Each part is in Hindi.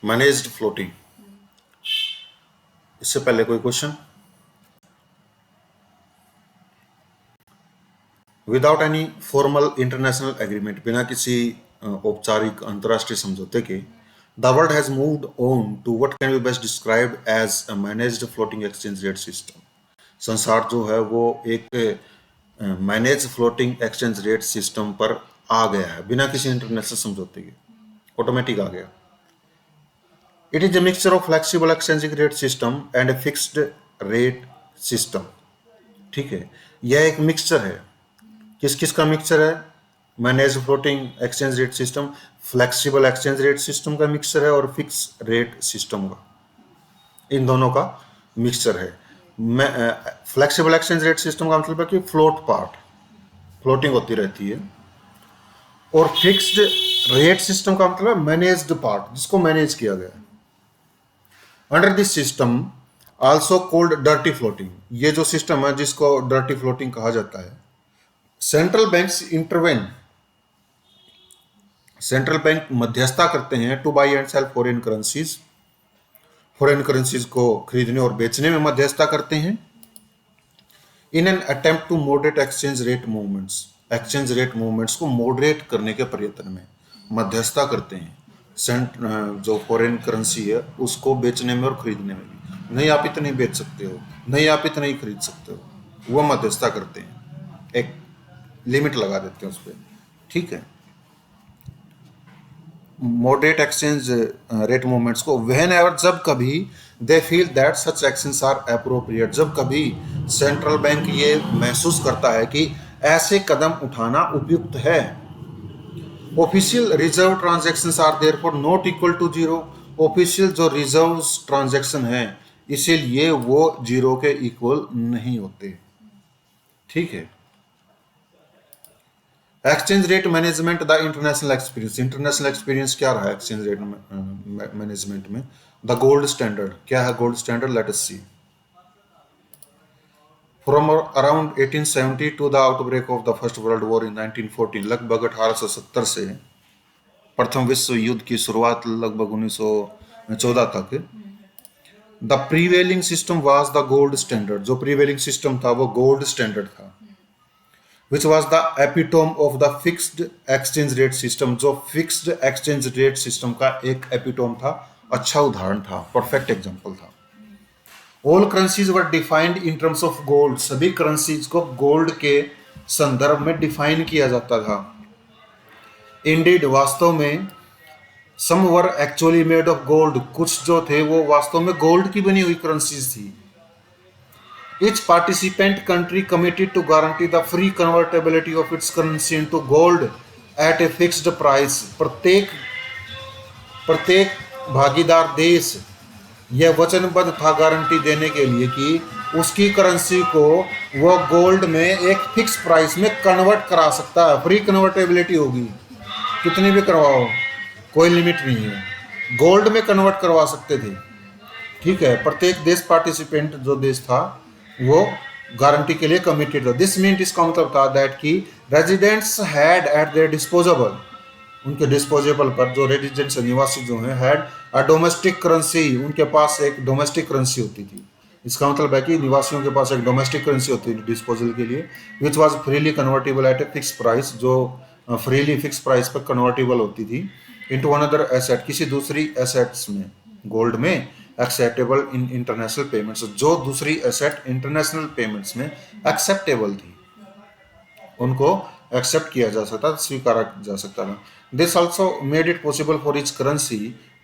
मैनेज्ड फ्लोटिंग, इससे पहले कोई question? Without any formal international agreement, बिना किसी औपचारिक अंतर्राष्ट्रीय समझौते के, the world has moved on to what can be best described as a managed floating exchange rate system. संसार जो है वो एक manage floating exchange rate system पर आ गया है, बिना किसी इंटरनेशनल समझौते के, ऑटोमेटिक आ गया। It is a mixture of flexible exchanging rate system and a fixed rate system. ठीक है, यह एक मिक्सचर है। किस किस का मिक्सचर है? Manage floating exchange rate system, flexible exchange rate system का मिक्सचर है, और फिक्स रेट सिस्टम का, इन दोनों का मिक्सचर है। फ्लेक्सिबल एक्सचेंज रेट सिस्टम का मतलब है कि फ्लोट पार्ट, फ्लोटिंग होती रहती है, और फिक्स्ड रेट सिस्टम का मतलब मैनेज्ड पार्ट, जिसको मैनेज किया गया है। Under this system also cold dirty floating, ये जो सिस्टम है जिसको डर्टी फ्लोटिंग कहा जाता है, central banks intervene, central bank मध्यस्थता करते हैं to buy and sell foreign currencies, foreign currencies को खरीदने और बेचने में मध्यस्थता करते हैं। In an attempt to moderate exchange rate movements, exchange rate movements को मॉडरेट करने के प्रयत्न में मध्यस्थता करते हैं। जो फॉरेन करेंसी है उसको बेचने में और खरीदने में भी, नहीं आप इतने बेच सकते हो, नहीं आप इतने ही खरीद सकते हो, वो मध्यस्थता करते हैं, एक लिमिट लगा देते हैं उस पर। ठीक है, मॉडरेट एक्सचेंज रेट मूवमेंट्स को व्हेन एवर, जब कभी, they feel that such actions are appropriate, जब कभी सेंट्रल बैंक ये महसूस करता है कि ऐसे कदम उठाना उपयुक्त है। Official reserve transactions are therefore not equal to zero, official जो रिजर्व ट्रांजैक्शन है इसीलिए वो जीरो के इक्वल नहीं होते। ठीक है, exchange rate management the international experience, international experience क्या रहा है एक्सचेंज रेट मैनेजमेंट में? द गोल्ड स्टैंडर्ड, क्या है gold standard? Let us see. From around 1870 to the outbreak of the first world war in 1914, लगभग 1870 से प्रथम विश्व युद्ध की शुरुआत लगभग 1914 तक, the prevailing system was the gold standard, जो प्रीवेलिंग सिस्टम था वो गोल्ड स्टैंडर्ड था, which was the epitome of the fixed exchange rate system, जो fixed exchange rate system का एक epitome था, अच्छा उदाहरण था, परफेक्ट एग्जांपल था। All currencies were defined in terms of gold, सभी करेंसीज को गोल्ड के संदर्भ में डिफाइन किया जाता था। Indeed, वास्तव में some were actually made of gold, कुछ जो थे वो वास्तव में गोल्ड की बनी हुई करेंसीज थी। Each participant country committed to guarantee the free convertibility of its currency into gold at a fixed price. प्रत्येक भागीदार देश यह वचनबद्ध था गारंटी देने के लिए कि उसकी करेंसी को वो गोल्ड में एक फिक्स प्राइस में कन्वर्ट करा सकता है, फ्री कन्वर्टेबिलिटी होगी, कितनी भी करवाओ, कोई लिमिट नहीं है, गोल्ड में कन्वर्ट करवा सकते थे। ठीक है, प्रत्येक देश पार्टिसिपेंट जो देश था वो गारंटी के लिए कमिटेड था। दिस मीन, इसका मतलब था दैट कि residents had eight there disposable, उनके डिस्पोजेबल पर जो रेजिडेंट्स निवासी जो हैं, हैड अ डोमेस्टिक करेंसी, उनके पास एक डोमेस्टिक करेंसी होती थी। इसका मतलब है कि निवासियों के पास एक डोमेस्टिक करेंसी होती थी डिस्पोजल के लिए, which was freely convertible at a fix price, जो फ्रीली फिक्स प्राइस पर कन्वर्टेबल होती थी, इनटू अनदर एसेट, किसी दूसरी एसेट्स में, गोल्ड में, एक्सेप्टेबल इन इंटरनेशनल पेमेंट्स, जो दूसरी एसेट इंटरनेशनल पेमेंट्स में एक्सेप्टेबल थी, उनको एक्सेप्ट किया जा सकता, स्वीकारा जा सकता था। This also made it possible for each currency,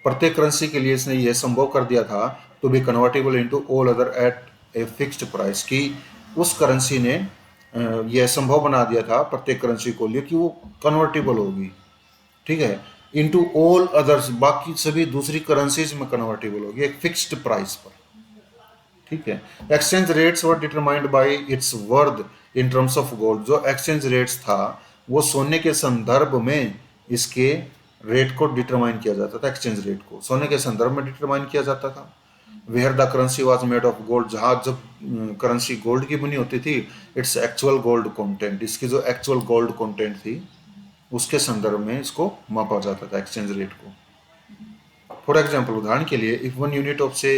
प्रत्येक करेंसी के लिए इसने यह संभव कर दिया था, to be convertible into all other at a fixed price, कि उस करेंसी ने यह संभव बना दिया था प्रत्येक करेंसी को लिए कि वो कन्वर्टेबल होगी। ठीक है, इनटू ऑल अदर्स, बाकी सभी दूसरी करेंसीज में कन्वर्टेबल होगी एक फिक्स्ड प्राइस पर। ठीक है, exchange rates were determined by it's worth in terms of gold, जो एक्सचेंज रेट्स था वो सोने के संदर्भ में इसके रेट को डिटरमाइन किया जाता था, एक्सचेंज रेट को सोने के संदर्भ में डिटरमाइन किया जाता था। Where the currency was made of gold, जहाँ जब करेंसी गोल्ड की बनी होती थी, इट्स एक्चुअल गोल्ड कंटेंट, इसकी जो एक्चुअल गोल्ड कंटेंट थी उसके संदर्भ में इसको मापा जाता था एक्सचेंज रेट को। फॉर एग्जाम्पल, उदाहरण के लिए, इफ 1 यूनिट ऑफ से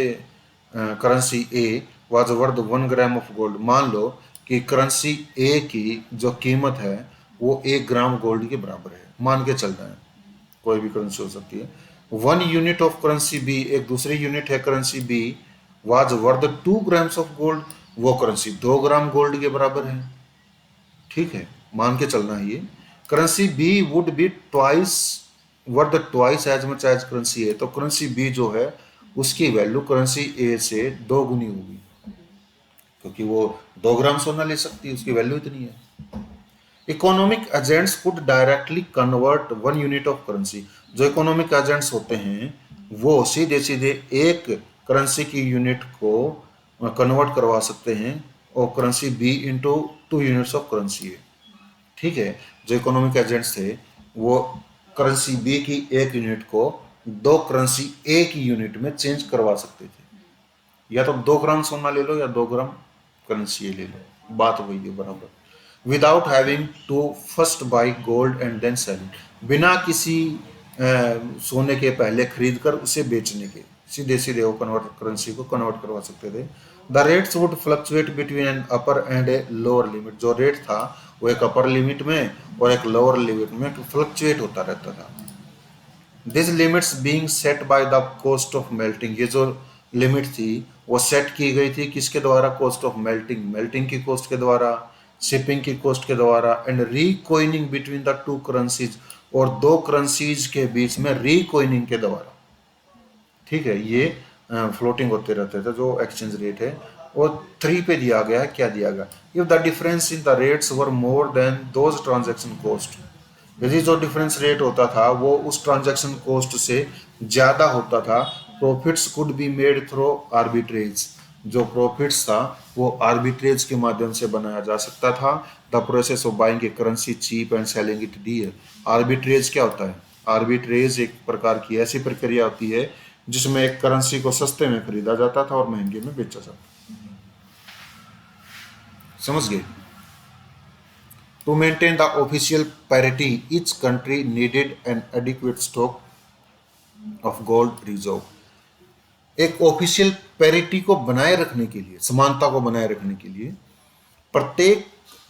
currency A was worth 1 gram of gold, मान लो कि करेंसी ए की जो कीमत है वो 1 ग्राम गोल्ड के बराबर है, मान के चल रहे हैं, कोई भी करेंसी हो सकती है। 1 यूनिट ऑफ करेंसी बी, एक दूसरी यूनिट है currency B, was worth 2 grams of gold, वो करेंसी 2 ग्राम गोल्ड के बराबर है। ठीक है, मान के चलना है ये। Currency B would be twice worth twice as much as currency A, तो करेंसी बी जो है उसकी वैल्यू करेंसी ए से 2 गुनी होगी, क्योंकि वो 2 ग्राम सोना ले सकती है, उसकी वैल्यू इतनी है। Economic agents could directly convert 1 unit of currency, जो इकोनॉमिक एजेंट्स होते हैं वो सीधे सीधे एक करेंसी की यूनिट को कन्वर्ट करवा सकते हैं और currency B into 2 units of currency A. ठीक है, जो इकोनॉमिक एजेंट्स थे वो करेंसी बी की एक यूनिट को 2 करेंसी ए की यूनिट में चेंज करवा सकते थे, या तो 2 ग्राम सोना ले लो या 2 ग्राम करेंसी ए ले लो, बात वही है बराबर। Without having to first buy gold and then sell it, बिना किसी सोने के पहले खरीद कर उसे बेचने के, सीधे सीधे वो करेंसी को कन्वर्ट करवा सकते थे। The rates would fluctuate between an upper and a lower limit, जो रेट था वो एक अपर लिमिट में और एक लोअर लिमिट में फ्लक्चुएट होता रहता था। This limits being set by the cost of melting, ये जो लिमिट थी वो सेट की गई थी किसके द्वारा? कॉस्ट ऑफ मेल्टिंग, मेल्टिंग की कॉस्ट के द्वारा, शिपिंग की कॉस्ट के द्वारा, एंड रीकॉइनिंग बिटवीन द 2 करेंसीज, और 2 करेंसीज के बीच में रीकॉइनिंग के द्वारा। ठीक है, ये फ्लोटिंग होते रहते थे जो एक्सचेंज रेट है। और 3 पे दिया गया है, क्या दिया गया? If the difference in the rates were more than those transaction cost, यदि जो डिफरेंस रेट होता था वो उस ट्रांजैक्शन कॉस्ट से ज़्यादा होता था, profits could be made through arbitrage, जो प्रॉफिट्स था वो आर्बिट्रेज के माध्यम से बनाया जा सकता था। The process of buying a currency cheap and selling it dear, arbitrage क्या होता है? आर्बिट्रेज एक प्रकार की ऐसी प्रक्रिया होती है जिसमें एक करेंसी को सस्ते में खरीदा जाता था और महंगे में बेचा जाता था। समझ गए? To maintain the official parity, each country needed an adequate stock of gold reserve. एक ऑफिशियल पैरिटी को बनाए रखने के लिए, समानता को बनाए रखने के लिए प्रत्येक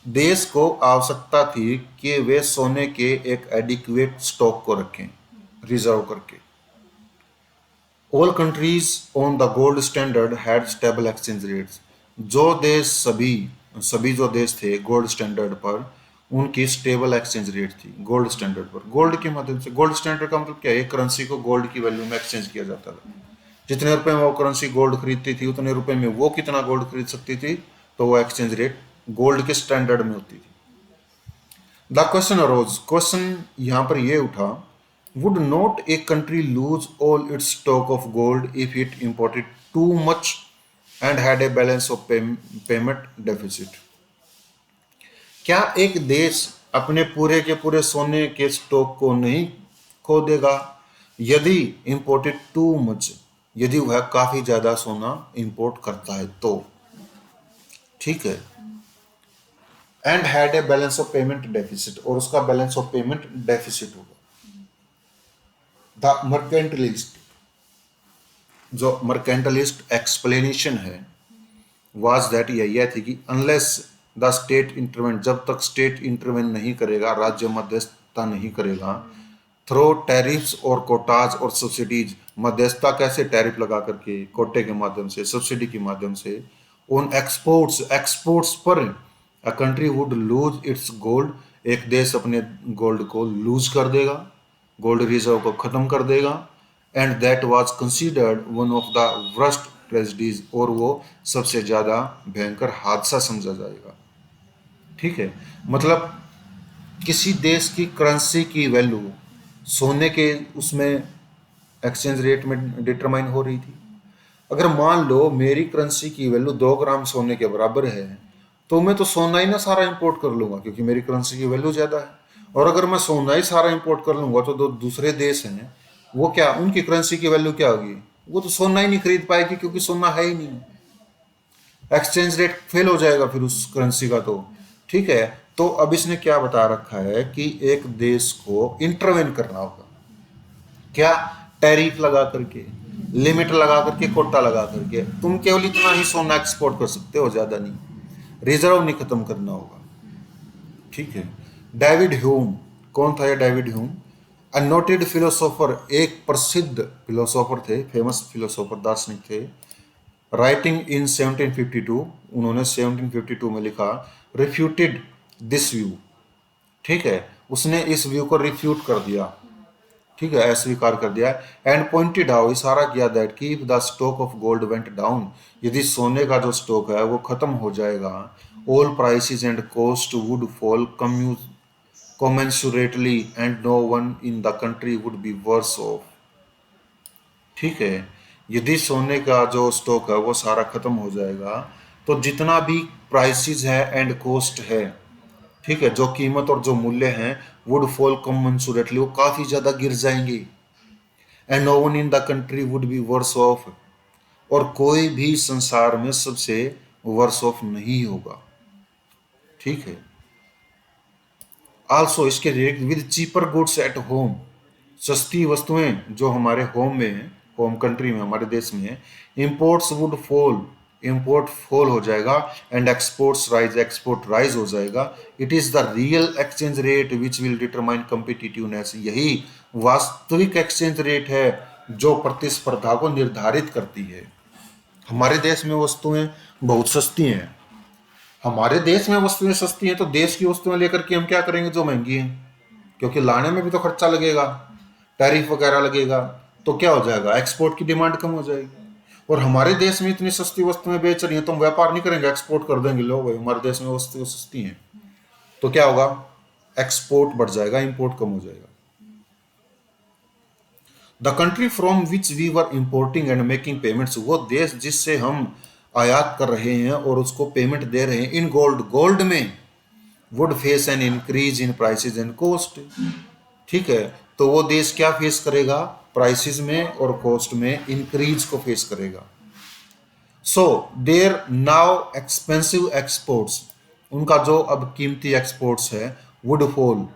देश को आवश्यकता थी कि वे सोने के एक एडिक्वेट स्टॉक को रखें, रिजर्व करके। All countries on the gold standard had stable exchange rates, जो देश सभी जो देश थे गोल्ड स्टैंडर्ड पर, उनकी स्टेबल एक्सचेंज रेट थी गोल्ड स्टैंडर्ड पर। गोल्ड के माध्यम से, गोल्ड स्टैंडर्ड का मतलब क्या है? करेंसी को गोल्ड की वैल्यू में एक्सचेंज किया जाता था। जितने रुपए में वो करेंसी गोल्ड खरीदती थी उतने रुपए में वो कितना गोल्ड खरीद सकती थी, तो वो एक्सचेंज रेट गोल्ड के स्टैंडर्ड में होती थी। द क्वेश्चन अरोज, क्वेश्चन यहाँ पर ये उठा, would not a country lose all it's stock of gold if it imported too much and had a balance of payment deficit? क्या एक देश अपने पूरे के पूरे सोने के स्टॉक को नहीं खो देगा यदि इंपोर्टेड टू मच, यदि वह काफी ज्यादा सोना इंपोर्ट करता है तो? ठीक है, and had a balance of payment deficit, और उसका बैलेंस ऑफ पेमेंट डेफिसिट होगा। द मर्केंटलिस्ट, जो मर्केंटलिस्ट एक्सप्लेनेशन है वाज दैट, यह थी कि अनलेस द स्टेट इंटरवेंट, जब तक स्टेट इंटरवेंट नहीं करेगा, राज्य मध्यस्थता नहीं करेगा, थ्रो टैरिफ्स और कोटाज और सब्सिडीज, मध्यस्थता कैसे? टैरिफ लगा करके, कोटे के माध्यम से, सब्सिडी के माध्यम से, उन एक्सपोर्ट्स पर a country would lose its gold, एक देश अपने गोल्ड को लूज कर देगा, गोल्ड रिजर्व को खत्म कर देगा। And that was considered one of the worst tragedies, और वो सबसे ज्यादा भयंकर हादसा समझा जाएगा। ठीक है, मतलब किसी देश की करेंसी की वैल्यू सोने के उसमें एक्सचेंज रेट में डिटरमाइन हो रही थी। अगर मान लो मेरी करेंसी की वैल्यू 2 ग्राम सोने के बराबर है, तो मैं तो सोना ही ना सारा इंपोर्ट कर लूंगा, क्योंकि मेरी करेंसी की वैल्यू ज्यादा है। और अगर मैं सोना ही सारा इंपोर्ट कर लूंगा तो दूसरे देश हैं, वो क्या, उनकी करेंसी की वैल्यू क्या होगी? वो तो सोना ही नहीं खरीद पाएगी, क्योंकि सोना है ही नहीं, एक्सचेंज रेट फेल हो जाएगा फिर उस करेंसी का। तो ठीक है, तो अब इसने क्या बता रखा है कि एक देश को इंटरवेन करना होगा। क्या? टैरिफ लगा करके, लिमिट लगा करके, कोटा लगा करके। तुम केवल इतना ही सोना एक्सपोर्ट कर सकते हो, ज्यादा नहीं। रिजर्व नहीं खत्म करना होगा, ठीक है। डेविड ह्यूम, कौन था ये डेविड ह्यूम? अ नोटेड फिलोसोफर, एक प्रसिद्ध फिलोसोफर थे, फेमस फिलोसोफर, दार्शनिक थे। राइटिंग इन 1752, उन्होंने 1752 में लिखा, रिफ्यूटेड दिस व्यू, ठीक है, उसने इस व्यू को रिफ्यूट कर दिया, ठीक है, अस्वीकार कर दिया। एंड पॉइंटेड आउट, इशारा किया दैट कि if the stock of gold went down, यदि सोने का जो स्टॉक है वो खत्म हो जाएगा, all prices and cost would fall commensurately and no one in the country would be worse off, ठीक है। यदि सोने का जो स्टॉक है वो सारा खत्म हो जाएगा, तो जितना भी प्राइसेस है एंड कॉस्ट है, ठीक है, जो कीमत और जो मूल्य हैं, वुड फॉल commensurately, वो काफी ज्यादा गिर जाएंगे। And no one in the country would be worse off, और कोई भी संसार में सबसे वर्स ऑफ नहीं होगा, ठीक है। आल्सो, इसके related, with cheaper goods at home, सस्ती वस्तुएं जो हमारे होम में है, होम कंट्री में, हमारे देश में है, imports would fall, import fall हो जाएगा, and exports rise, export rise हो जाएगा। It is the real exchange rate which will determine competitiveness, यही वास्तविक एक्सचेंज रेट है जो प्रतिस्पर्धा को निर्धारित करती है। हमारे देश में वस्तुएं बहुत सस्ती हैं, हमारे देश में वस्तुएं सस्ती हैं, तो देश की वस्तुएं लेकर के हम क्या करेंगे जो महंगी हैं, क्योंकि लाने में भी तो खर्चा लगेगा, टैरिफ वगैरह लगेगा, तो क्या हो जाएगा, एक्सपोर्ट की डिमांड कम हो जाएगी। और हमारे देश में इतनी सस्ती वस्तुएं बेच रही हैं, तो हम व्यापार नहीं करेंगे, एक्सपोर्ट कर देंगे, लो भाई हमारे देश में वस्तुएं सस्ती हैं, तो क्या होगा, एक्सपोर्ट बढ़ जाएगा, इंपोर्ट कम हो जाएगा। The country from which we were importing and making payments, वो देश जिससे हम आयात कर रहे हैं और उसको पेमेंट दे रहे हैं इन गोल्ड, गोल्ड में, would face an increase in prices and cost, ठीक है, तो वो देश क्या फेस करेगा, प्राइसेस में और कॉस्ट में इंक्रीज को फेस करेगा। So their now expensive exports, उनका जो अब कीमती एक्सपोर्ट्स है, वुड फॉल,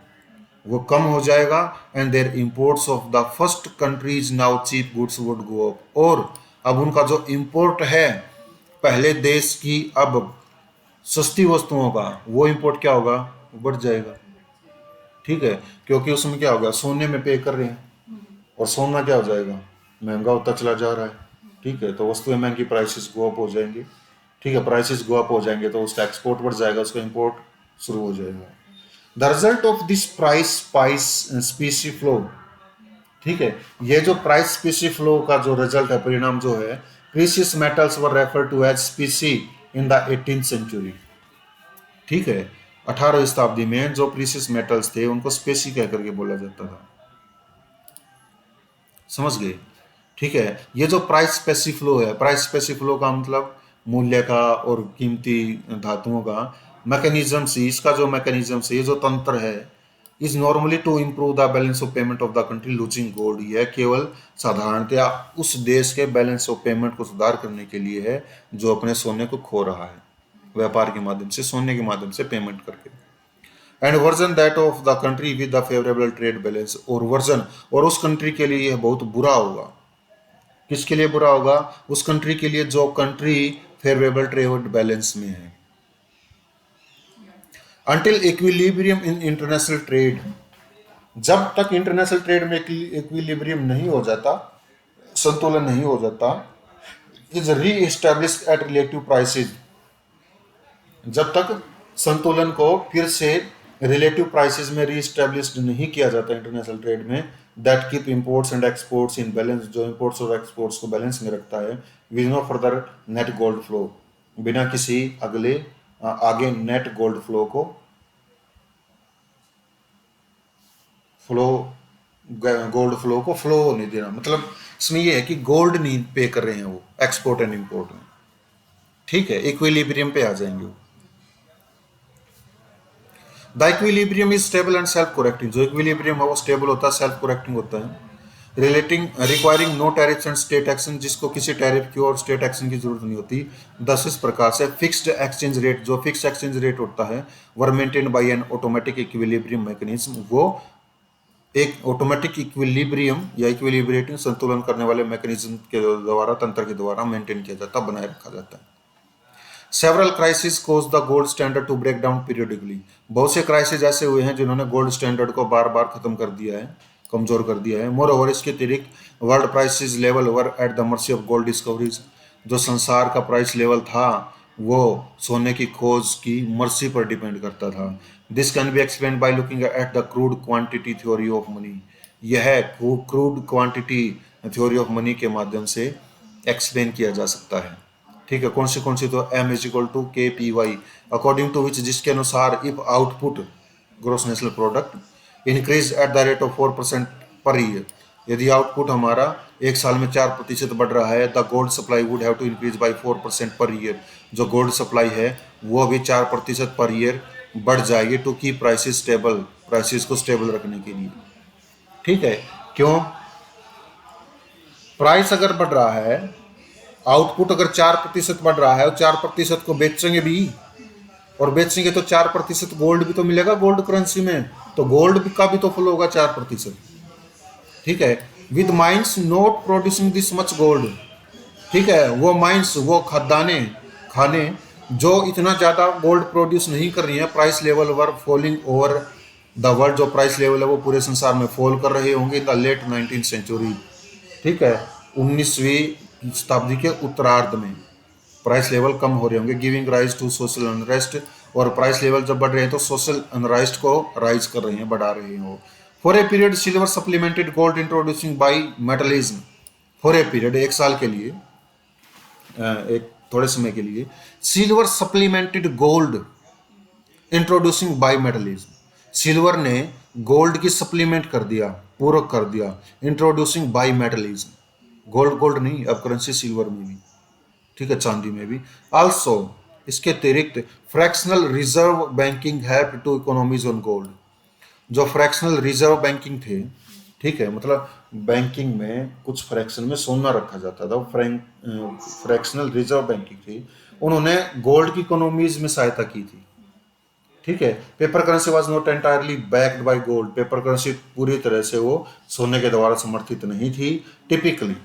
वो कम हो जाएगा, and their imports of the first countries now cheap goods would go up, और अब उनका जो इंपोर्ट है पहले देश की अब सस्ती वस्तुओं का, वो इंपोर्ट क्या होगा, बढ़ जाएगा, ठीक है, क्योंकि उसमें क्या होगा, सोने में पे कर रहे हैं, और सोना क्या हो जाएगा, महंगा होता चला जा रहा है, ठीक है, तो वस्तुएं महंगी, प्राइसेस गो अप हो जाएंगे, ठीक है, प्राइसेस गो अप हो जाएंगे तो उसका एक्सपोर्ट बढ़ जाएगा, उसका इंपोर्ट शुरू हो जाएगा। The result of this price स्पीसी flow, ठीक है, ये जो प्राइस स्पीसी फ्लो का जो रिजल्ट है, परिणाम जो है, precious metals were refer to as specie in the 18th century, ठीक है, 18वीं शताब्दी में जो प्रीशियस मेटल्स थे उनको स्पेसी कह करके बोला जाता था, समझ गए, ठीक है। ये जो प्राइस स्पेसी फ्लो है, प्राइस स्पेसी फ्लो का मतलब मूल्य का और कीमती धातुओं का मैकेनिज्म से, इसका जो मैकेनिज्म से, ये जो तंत्र है, is normally to improve the balance of payment of the country losing gold, यह केवल साधारणतया उस देश के बैलेंस ऑफ पेमेंट को सुधार करने के लिए है जो अपने सोने को खो रहा है, व्यापार के माध्यम से, सोने के माध्यम से पेमेंट करके। And version that of the country with the favourable trade balance, और वर्जन, और उस कंट्री के लिए यह बहुत बुरा होगा, किसके लिए बुरा होगा, उस कंट्री के लिए जो कंट्री फेवरेबल ट्रेड बैलेंस में है। Until equilibrium in international trade, जब तक इंटरनेशनल ट्रेड में इक्विलिब्रियम नहीं हो जाता, संतुलन नहीं हो जाता, इज री एस्टेब्लिश्ड एट रिलेटिव प्राइसेस, जब तक संतुलन को फिर से रिलेटिव प्राइसेस में री एस्टेब्लिश्ड नहीं किया जाता इंटरनेशनल ट्रेड में, that keep imports and exports in balance, जो इंपोर्ट्स और एक्सपोर्ट्स को बैलेंस में रखता है, with no further net gold flow, बिना किसी आगे नेट गोल्ड फ्लो को गोल्ड फ्लो को फ्लो नहीं देना, मतलब इसमें यह है कि गोल्ड नहीं पे कर रहे हैं वो एक्सपोर्ट एंड इंपोर्ट में, ठीक है, इक्विलिब्रियम पे आ जाएंगे वो। The equilibrium is stable and self correcting, जो इक्विलिब्रियम है वो स्टेबल होता है, सेल्फ करेक्टिंग होता है। Requiring no tariff and state action, जिसको किसी टैरिफ की और स्टेट एक्शन की जरूरत नहीं होती। 10 इस प्रकार से फिक्स्ड एक्सचेंज रेट, जो फिक्स्ड एक्सचेंज रेट होता है, were maintain by an automatic equilibrium mechanism, वो एक ऑटोमेटिक इक्विलिब्रियम या इक्विलिब्रेटिंग संतुलन करने वाले मैकेनिज्म के द्वारा, तंत्र के द्वारा मेंटेन किया जाता है, बनाए रखा जाता है। Several crisis cause the gold standard to break down periodically. बहुत से क्राइसिस ऐसे हुए हैं जिन्होंने गोल्ड स्टैंडर्ड को बार बार खत्म कर दिया है, कमजोर कर दिया है। मोर ओवर, इसके अतिरिक्त world prices level were at the mercy of gold discoveries. जो संसार का प्राइस लेवल था वो सोने की खोज की मर्सी पर डिपेंड करता था। This can be explain by looking at the crude quantity theory of money. यह crude quantity theory of money के माध्यम से एक्सप्लेन किया जा सकता है। ठीक है, कौन सी तो M is equal to K P Y, according to which, जिसके अनुसार if output gross national product increase at the rate of 4% per year, यदि आउटपुट हमारा एक साल में 4% बढ़ रहा है, the gold supply would have to increase by 4% per year. जो गोल्ड सप्लाई है वो भी 4% पर ईयर बढ़ जाएगी टू की प्राइसेस स्टेबल, प्राइसेस को स्टेबल रखने के लिए। ठीक है, क्यों? प्राइस अगर बढ़ रहा है, आउटपुट अगर 4% बढ़ रहा है और 4% को बेचेंगे भी, और बेचेंगे तो 4% गोल्ड भी तो मिलेगा गोल्ड करेंसी में, तो गोल्ड का भी तो फ्लो होगा 4%। ठीक है, with mines not producing this much gold. ठीक है, वो माइंस, वो खदाने खाने जो इतना ज़्यादा गोल्ड प्रोड्यूस नहीं कर रही है, price level were falling over the world. जो प्राइस लेवल है वो पूरे संसार में फॉल कर रहे होंगे द लेट 19th सेंचुरी। ठीक है, 19वीं शताब्दी के उत्तरार्ध में प्राइस लेवल कम हो रहे होंगे, giving rise to social unrest. और प्राइस लेवल जब बढ़ रहे हैं तो सोशल अनरेस्ट को राइज कर रहे हैं, बढ़ा रहे हैं वो। For a period silver supplemented gold introducing bimetallism. For a period, एक साल के लिए, एक थोड़े समय के लिए, silver supplemented gold introducing bimetallism. Silver ने गोल्ड की सप्लीमेंट कर दिया, पूरक कर दिया, इंट्रोड्यूसिंग बाई मेटलिज्म। गोल्ड नहीं, अब करेंसी सिल्वर में भी, ठीक है, चांदी में भी। आल्सो, इसके अतिरिक्त fractional reserve banking help to economies on gold. जो फ्रैक्शनल रिजर्व बैंकिंग थे, ठीक है, मतलब बैंकिंग में कुछ फ्रैक्शन में सोना रखा जाता था, फ्रैक्शनल रिजर्व बैंकिंग थी, उन्होंने गोल्ड की इकोनॉमीज में सहायता की थी। ठीक है, paper currency was not entirely backed by gold. Paper currency पूरी तरह से वो सोने के द्वारा समर्थित नहीं थी। टिपिकली,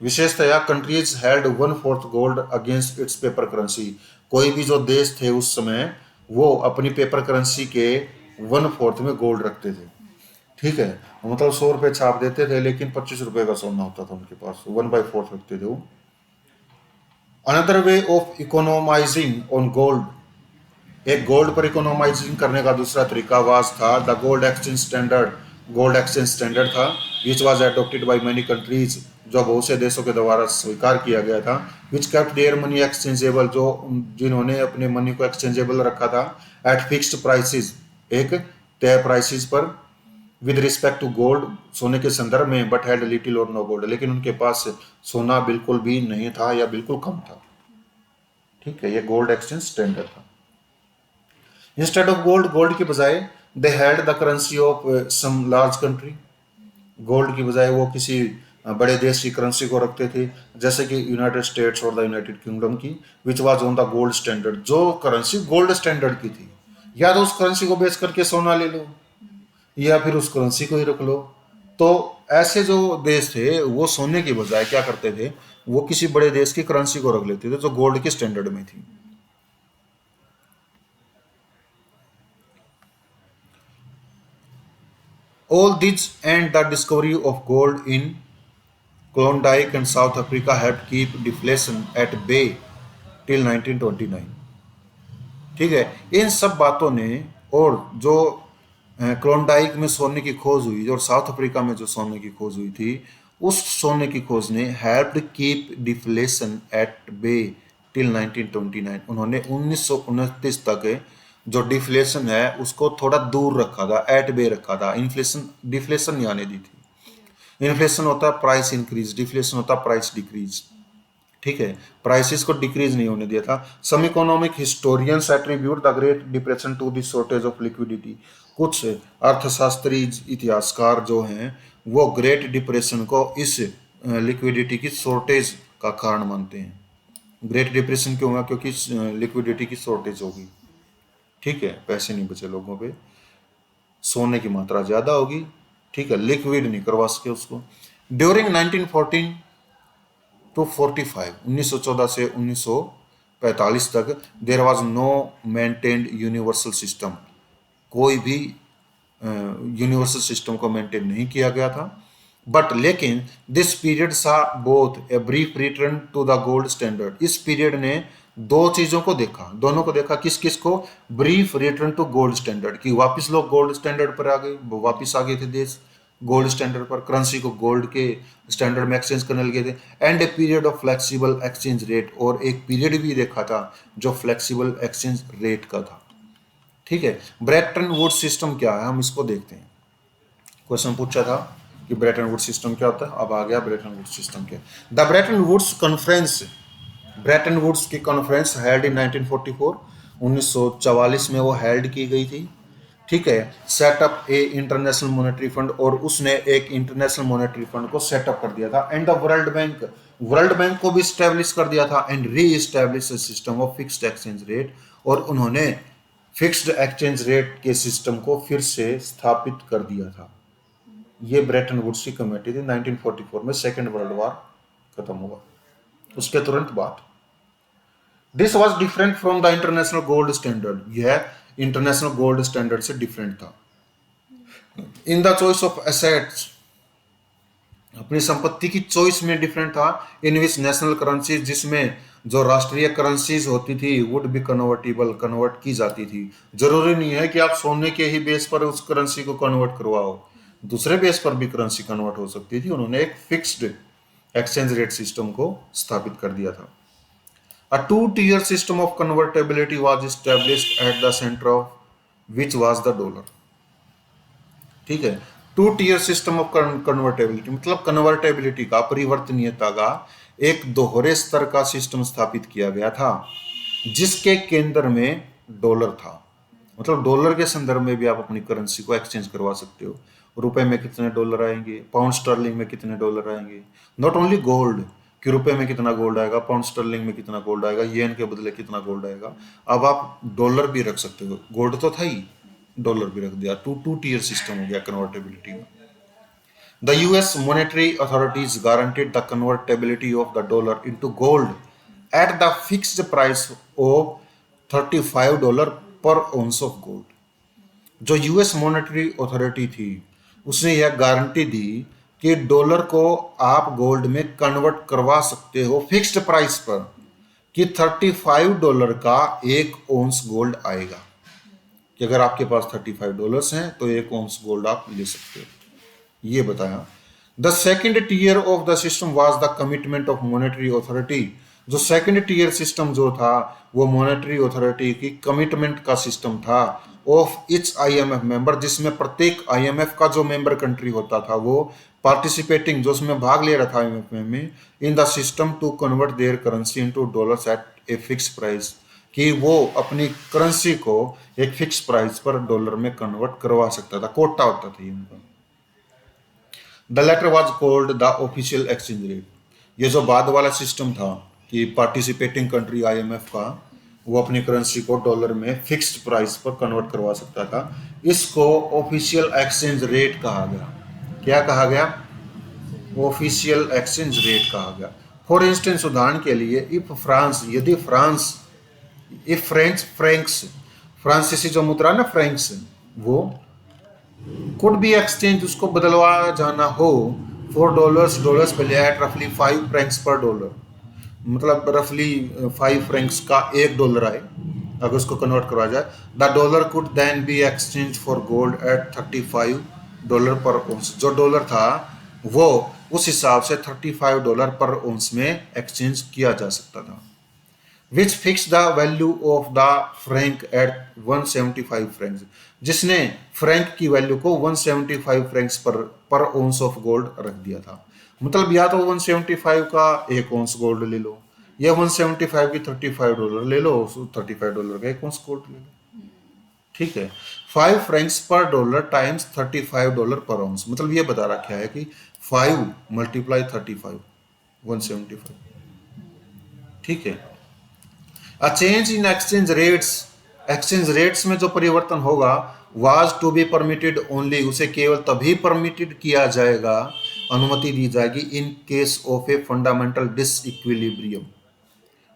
विशेषतया countries held 1/4 gold against it's paper currency. कोई भी जो देश थे उस समय, वो अपनी पेपर करेंसी के 1/4 में गोल्ड रखते थे। ठीक है, मतलब 100 रुपये छाप देते थे, लेकिन 25 रुपये का सोना होता था उनके पास, 1/4 रखते थे वो। Another way of economising on gold, एक गोल्ड पर इकोनोमाइजिंग करने का दूसरा तरीका वाज था the gold exchange standard. Gold exchange standard था which was adopted by many countries, जो बहुत से देशों के द्वारा स्वीकार किया गया था। विच केप्ट देयर मनी एक्सचेंजेबल, जो जिन्होंने अपने मनी को एक्सचेंजेबल रखा था एट फिक्स्ड प्राइसेस, एक तय प्राइसेस पर, विद रिस्पेक्ट टू गोल्ड, सोने के संदर्भ में, बट हैड लिटिल और नो गोल्ड, लेकिन उनके पास सोना बिल्कुल भी नहीं था या बिल्कुल कम था। ठीक है, ये गोल्ड एक्सचेंज स्टैंडर्ड था। इंस्टेड ऑफ गोल्ड, गोल्ड की बजाय they held the currency of some large country. Gold की बजाय वो किसी बड़े देश की करेंसी को रखते थे, जैसे कि यूनाइटेड स्टेट्स और द यूनाइटेड किंगडम की, which was on the gold standard. जो करेंसी गोल्ड स्टैंडर्ड की थी, या तो उस करेंसी को बेच करके सोना ले लो, या फिर उस करेंसी को ही रख लो। तो ऐसे जो देश थे वो सोने की बजाय क्या करते थे, वो किसी बड़े देश की करेंसी को रख लेते थे जो गोल्ड के स्टैंडर्ड में थी। All these and the discovery of gold in Klondike and South Africa helped keep deflation at bay till 1929। ठीक है, इन सब बातों ने, और जो क्लोंडाइक में सोने की खोज हुई और साउथ अफ्रीका में जो सोने की खोज हुई थी, उस सोने की खोज ने helped keep deflation at bay till 1929। उन्होंने 1929 तक जो डिफ्लेशन है उसको थोड़ा दूर रखा था, एट बे रखा था। इन्फ्लेशन, डिफ्लेशन नहीं आने दी थी। इन्फ्लेशन होता है प्राइस इंक्रीज, डिफ्लेशन होता है प्राइस डिक्रीज। ठीक है, प्राइसेस को डिक्रीज नहीं होने दिया था। Some economic historians attribute the great depression to the shortage of liquidity. कुछ अर्थशास्त्री इतिहासकार जो हैं वो ग्रेट डिप्रेशन को इस लिक्विडिटी की शॉर्टेज का कारण मानते हैं। ग्रेट डिप्रेशन क्यों हुआ? क्योंकि लिक्विडिटी की शॉर्टेज होगी। ठीक है, पैसे नहीं बचे लोगों पे, सोने की मात्रा ज़्यादा होगी, ठीक है, लिक्विड नहीं करवा सके उसको। ड्यूरिंग 1914 टू 45, 1914 से 1945 तक there was no maintained universal system, कोई भी यूनिवर्सल सिस्टम को मेंटेन नहीं किया गया था। बट लेकिन this period saw both a brief return to the gold standard, इस पीरियड ने दो चीजों को देखा, दोनों को देखा, किस किस को? Brief return to gold standard, कि वापस लोग गोल्ड स्टैंडर्ड पर आ गए, वो वापस आ गए थे देश गोल्ड स्टैंडर्ड पर, करेंसी को गोल्ड के स्टैंडर्ड में एक्सचेंज करने लगे थे। And a period of flexible exchange rate, और एक पीरियड भी देखा था जो फ्लेक्सिबल एक्सचेंज रेट का था। ठीक है, ब्रेटन वुड्स सिस्टम क्या है, हम इसको देखते हैं। क्वेश्चन पूछा था कि ब्रेटन वुड्स सिस्टम क्या होता है, अब आ गया ब्रेटन वुड्स सिस्टम क्या। The Bretton Woods conference, Bretton Woods की कॉन्फ्रेंस हेल्ड इन 1944, 1944 में वो हेल्ड की गई थी। ठीक है, सेटअप ए इंटरनेशनल मॉनेटरी फंड, और उसने एक इंटरनेशनल मॉनेटरी फंड को सेटअप कर दिया था। एंड द वर्ल्ड बैंक को भी स्टैब्लिश कर दिया था। And re establish system of fixed exchange rate, और उन्होंने फिक्स्ड एक्सचेंज रेट के सिस्टम को फिर से स्थापित कर दिया था। ये ब्रेटन वुड्स की कमेटी थी। 1944 में सेकेंड वर्ल्ड वॉर खत्म हुआ, उसके तुरंत बाद। This was different from the international gold standard, यह इंटरनेशनल गोल्ड स्टैंडर्ड से डिफरेंट था। In the choice of assets, अपनी संपत्ति की चॉइस में डिफरेंट था। इन विच नेशनल करेंसी, जिसमें जो राष्ट्रीय करेंसीज होती थी वुड बी कन्वर्टेबल, कन्वर्ट की जाती थी। जरूरी नहीं है कि आप सोने के ही बेस पर उस करेंसी को कन्वर्ट करवाओ, दूसरे बेस पर भी करेंसी कन्वर्ट हो सकती थी। उन्होंने एक फिक्स्ड एक्सचेंज रेट सिस्टम को स्थापित कर दिया था। A two-tier system of convertibility was established at the center of which was the dollar. ठीक है, two tier system of convertibility, मतलब कन्वर्टेबिलिटी का, परिवर्तनीयता का एक दोहरे स्तर का सिस्टम स्थापित किया गया था, जिसके केंद्र में डॉलर था। मतलब डॉलर के संदर्भ में भी आप अपनी करेंसी को एक्सचेंज करवा सकते हो। रुपए में कितने डॉलर आएंगे, पाउंड स्टर्लिंग में कितने डॉलर आएंगे, नॉट ओनली गोल्ड कि रुपए में कितना गोल्ड आएगा, पाउंड स्टर्लिंग में कितना गोल्ड आएगा, येन के बदले कितना गोल्ड आएगा। अब आप डॉलर भी रख सकते हो, गोल्ड तो था ही, डॉलर भी रख दिया। टू टीयर सिस्टम हो गया कन्वर्टेबिलिटी में। The US monetary authorities guaranteed the convertibility of the dollar into gold eight the fixed price of $35 पर ऑन्स ऑफ गोल्ड। जो यूएस मॉनेटरी अथॉरिटी थी उसने यह गारंटी दी कि डॉलर को आप गोल्ड में कन्वर्ट करवा सकते हो फिक्स्ड प्राइस पर, कि $35 का एक ओंस गोल्ड आएगा, कि अगर आपके पास $35 हैं तो एक ओंस गोल्ड आप ले सकते हो, ये बताया। The second tier of the system was the commitment of monetary authority. जो सेकेंड टीयर सिस्टम जो था वो मॉनेटरी अथॉरिटी की कमिटमेंट का सिस्टम था ऑफ इच आईएमएफ मेंबर, जिसमें प्रत्येक आईएमएफ का जो मेंबर कंट्री होता था वो पार्टिसिपेटिंग, जो उसमें भाग ले रहा था आईएमएफ में, in the system to convert their currency into dollars at a fix price, कि वो अपनी करेंसी को एक फिक्स प्राइस पर डॉलर में कन्वर्ट करवा सकता था, कोटा होता था ये उनका। The latter was called the official exchange rate. ये जो बाद वाला सिस्टम था कि पार्टिसिपेटिंग कंट्री आईएमएफ का वो अपनी करेंसी को डॉलर में फिक्स्ड प्राइस पर कन्वर्ट करवा सकता था, इसको ऑफिशियल एक्सचेंज रेट कहा गया। क्या कहा गया? ऑफिशियल एक्सचेंज रेट कहा गया। फॉर इंस्टेंस, उदाहरण के लिए, इफ फ्रांस, यदि फ्रांस, इफ फ्रेंच फ्रैंक्स, फ्रांसीसी जो मुद्रा ना फ्रैंक्स, वो कुड बी एक्सचेंज, उसको बदलवा जाना हो फॉर डॉलर्स पे एट रफली 5 फ्रैंक्स पर डॉलर, मतलब रफली 5 फ्रैंक्स का $1 आए, अगर उसको कन्वर्ट करवा जाए, the dollar could then be exchange for gold at $35 per ओंस। जो डॉलर था वो उस हिसाब से $35 पर ओंस में एक्सचेंज किया जा सकता था। Which fix the value of the franc at 175 francs, जिसने फ्रैंक की वैल्यू को 175 फ्रैंक्स पर ओंस ऑफ गोल्ड रख दिया था। मतलब या तो 175 का एक ओंस गोल्ड ले लो, या 175 की $35 ले लो, $35 का एक ओंस गोल्ड ले लो। ठीक है, 5 फ्रैंक्स पर डॉलर टाइम्स $35 पर ओंस, मतलब ये बता रखा है कि 5 मल्टीप्लाई 35, 175। ठीक है, a change in exchange rates, exchange rates में जो परिवर्तन होगा was to be permitted only, उसे केवल तभी परमिटेड किया जाएगा, अनुमति दी जाएगी, in case of a fundamental disequilibrium,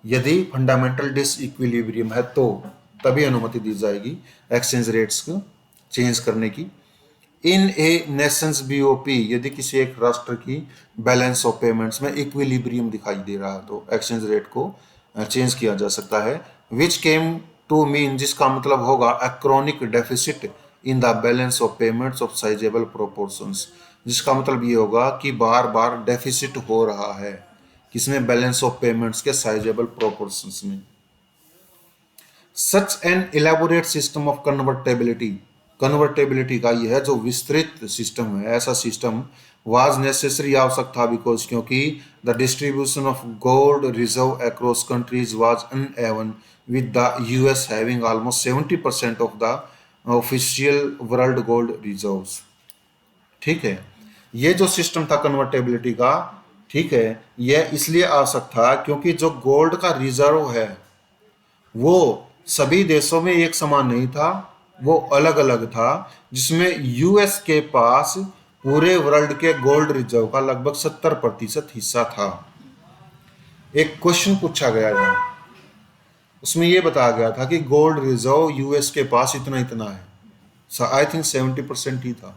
यदि फंडामेंटल डिसइक्विलिब्रियम है तो तभी अनुमति दी जाएगी एक्सचेंज रेट्स को चेंज करने की। इन ए नेशंस बीओपी, यदि किसी एक राष्ट्र की बैलेंस ऑफ पेमेंट्स में इक्विलिब्रियम दिखाई दे रहा है तो एक्सचेंज रेट को चेंज किया जा सकता है। विच केम टू मीन, जिसका मतलब होगा a chronic deficit in the balance of payments of sizeable proportions, जिसका मतलब ये होगा कि बार बार डेफिसिट हो रहा है किसमें, बैलेंस ऑफ पेमेंट्स के साइजेबल प्रोपोर्शंस में। Such an elaborate system of convertibility, convertibility का यह जो विस्तृत सिस्टम है, ऐसा सिस्टम वाज नेसेसरी, आवश्यक था, बिकॉज क्योंकि the distribution of gold reserve across countries was uneven, with the US having almost 70% of the official world gold reserves. ठीक है, ये जो सिस्टम था कन्वर्टेबिलिटी का, ठीक है, यह इसलिए आवश्यक था क्योंकि जो गोल्ड का रिजर्व है वो सभी देशों में एक समान नहीं था, वो अलग अलग था, जिसमें यूएस के पास पूरे वर्ल्ड के गोल्ड रिजर्व का लगभग 70% हिस्सा था। एक क्वेश्चन पूछा गया था, उसमें यह बताया गया था कि गोल्ड रिजर्व यूएस के पास इतना इतना है, आई थिंक 70% ही था,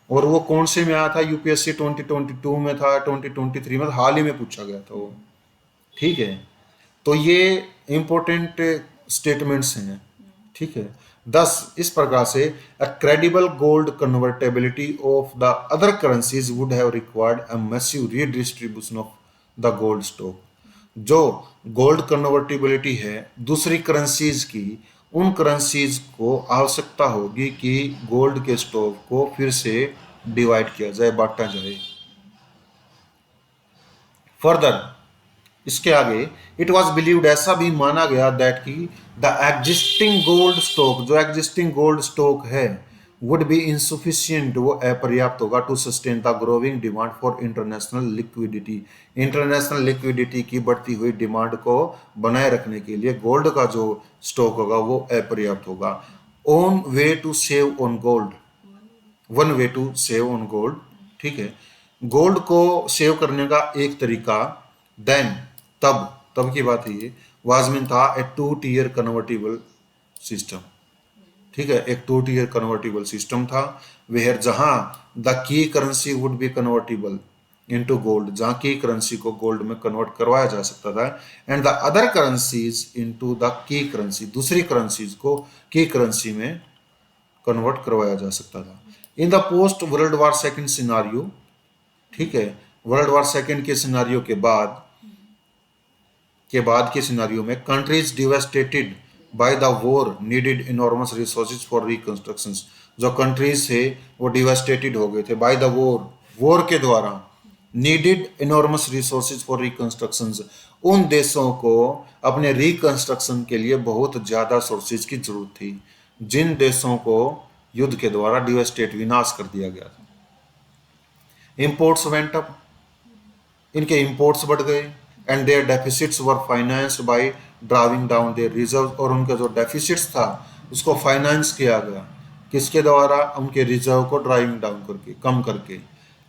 और वो कौन से में आया था, यूपीएससी 2022 में था, 2023 में, हाल ही में पूछा गया था वो। ठीक है, तो ये इंपॉर्टेंट स्टेटमेंट्स हैं। ठीक है, 10 इस प्रकार से a credible gold convertibility of the other currencies would have required a massive redistribution of the gold stock. जो गोल्ड कन्वर्टिबिलिटी है दूसरी करेंसीज की, उन करेंसीज को आवश्यकता होगी कि गोल्ड के स्टॉक को फिर से डिवाइड किया जाए, बांटा जाए। फर्दर, इसके आगे, इट वॉज बिलीव्ड, ऐसा भी माना गया, दैट कि द एग्जिस्टिंग गोल्ड स्टॉक, जो एग्जिस्टिंग गोल्ड स्टॉक है, वुड बी इनसुफिशियंट, वो अपर्याप्त होगा, to sustain the growing demand for international liquidity, international liquidity की बढ़ती हुई डिमांड को बनाए रखने के लिए गोल्ड का जो स्टॉक होगा वो अपर्याप्त होगा। One way to save on gold, one way to save on gold, ठीक है, गोल्ड को सेव करने का एक तरीका, देन तब की बात है ये, वाजमिन था ए 2-tier कन्वर्टिबल सिस्टम। ठीक है, एक 2-tier कन्वर्टिबल सिस्टम था, वेयर जहां the key currency would be convertible into gold, जहां की करेंसी को गोल्ड में कन्वर्ट करवाया जा सकता था, and the other currencies into the key currency, दूसरी करेंसीज को की करेंसी में कन्वर्ट करवाया जा सकता था। In the post world war second scenario, ठीक है, वर्ल्ड वॉर सेकेंड के सिनारियो के बाद के सिनारियो में, countries devastated by the war needed enormous resources for reconstruction, जो कंट्रीज थे वो डिवास्टेटेड हो गए थे बाय द वॉर के द्वारा, needed enormous resources for reconstruction, उन देशों को अपने रिकंस्ट्रक्शन के लिए बहुत ज़्यादा सोर्सेज की जरूरत थी, जिन देशों को युद्ध के द्वारा डिवास्टेट, विनाश कर दिया गया था। इंपोर्ट्स वेंट अप, इनके इंपोर्ट्स बढ़ गए, and their deficits were financed by driving down their reserve, और उनका जो डेफिसिट्स था उसको फाइनेंस किया गया, किसके द्वारा, उनके रिजर्व को ड्राइविंग डाउन करके, कम करके।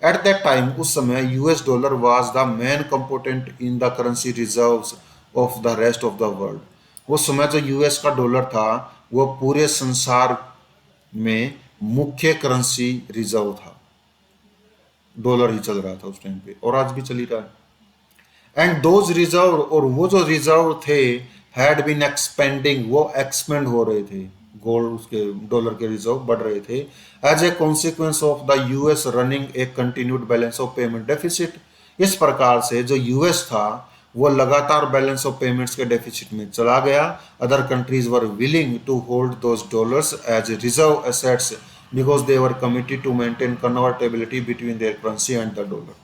एट दैट टाइम, उस समय US dollar was the main component in the currency reserves of the rest of the world. उस समय जो यूएस का डॉलर था वो पूरे संसार में मुख्य करेंसी रिजर्व था, डॉलर ही चल रहा था उस टाइम पे, और आज भी चल ही रहा है। एंड दोज रिजर्व, और वो जो रिजर्व थे, हैड बीन एक्सपेंडिंग, वो एक्सपेंड हो रहे थे, गोल्ड उसके डॉलर के रिजर्व बढ़ रहे थे, as a consequence of the US running a continued balance of payment deficit. इस प्रकार से जो यूएस था वो लगातार बैलेंस ऑफ पेमेंट्स के डेफिसिट में चला गया। Other countries were willing to hold those dollars as reserve assets because they were committed to maintain convertibility between their currency and the dollar.